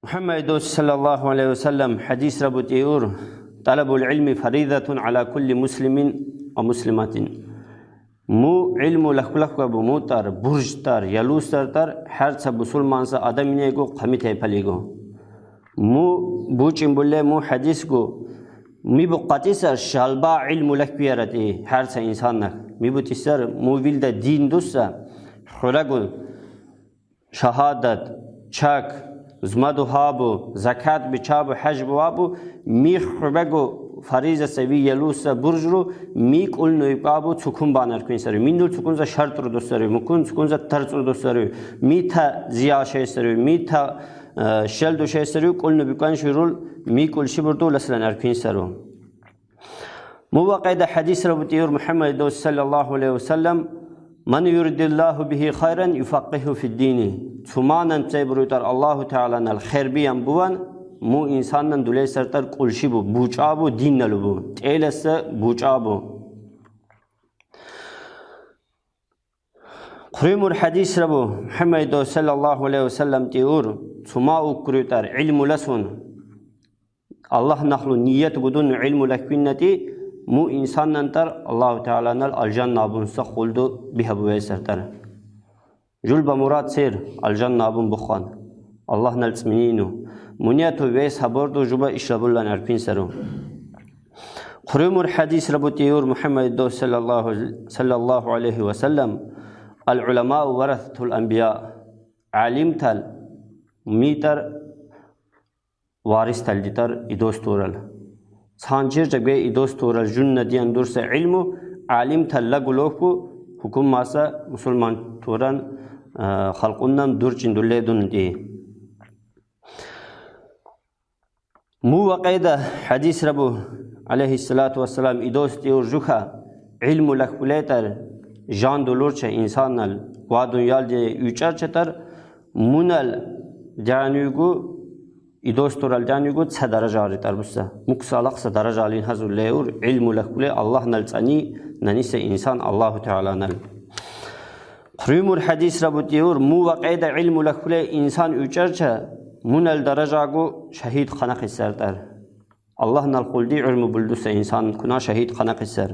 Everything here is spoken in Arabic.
محمد صلى الله عليه وسلم حديث ربطيور طلب العلم فريضة على كل مسلم ومسلمات مو علم لخلق و مو تر برج تر یلوس تر هر چه مسلمان سا آدم نیگو قمیت پلیگو مو بوچیم بله مو حدیث گو می بو قطیسر شالبا علم لخ بیارتی هر چه انسان نک می بو تیسر مو ویل ده دین دوستا خلقو شهادت چک زمدو هابو زکات بچابو حج بوابو میخ بگو فریضه سوی یلوس برج رو میک اول نویبابو چکون بانر کن سری میندول چکون ز شرط رو دوستاری مکون چکون ز ترس رو دوستاری میتا زیاشه سری میتا شل دوشه سری کل نویبکان شرول میک اول شبردو لسلن ارکین سرو موقع حدیث رو بتیور محمد صلی الله علیه وسلم من يرد الله به خيرا يفقهه في الدين ثمان تبرتر الله تعالى الخير بيان بوان مو انسان دولي سرتر قلشي بو بوچابو دين نلبو تيلس بوچابو قريم الحديث ربو محمد صلى الله عليه وسلم تيور ثما اكرتر علم لسون الله نخلو نيت بدون علم لكنتي مو انسان ننتر الله تعالى نل الجنة نابون سخولدو بها بويسرتر جل بمراد سير الجنة نابون بخوان الله نل تسمينينو منياتو ويس هبوردو جبا اشربو لن ارپين سرو قريم الحديث ربو تيور محمد دو صلى الله عليه وسلم العلماء ورثة الانبياء علم تل ميتر وارث تل ديتر ادوستورل سانجر جگه ایدوستور الجن ندیان درس علم و عالم تلا گلوکو حکم ماسا مسلمان توران خلقونم دور چندوله دون دی مو وقیده حدیث ربو علیه الصلاة والسلام ایدوستی اور جوخا علم لکبولیتر جان دولور چه انسان نل و دنیال دی اوچر چتر مونل جانیگو İdostor alcanıgo ç derece arıtar busa. Muksalaq ç derece alin hazurleur ilmu lekule Allah nalçani nanise insan Allahu Teala nal. Qrimul hadis rabutiyor mu vaqida ilmu lekule insan üçerçe munal derecago şehit xanaq isertar. Allah nal quldi ilmu buldusa insan kuna şehit xanaq iser.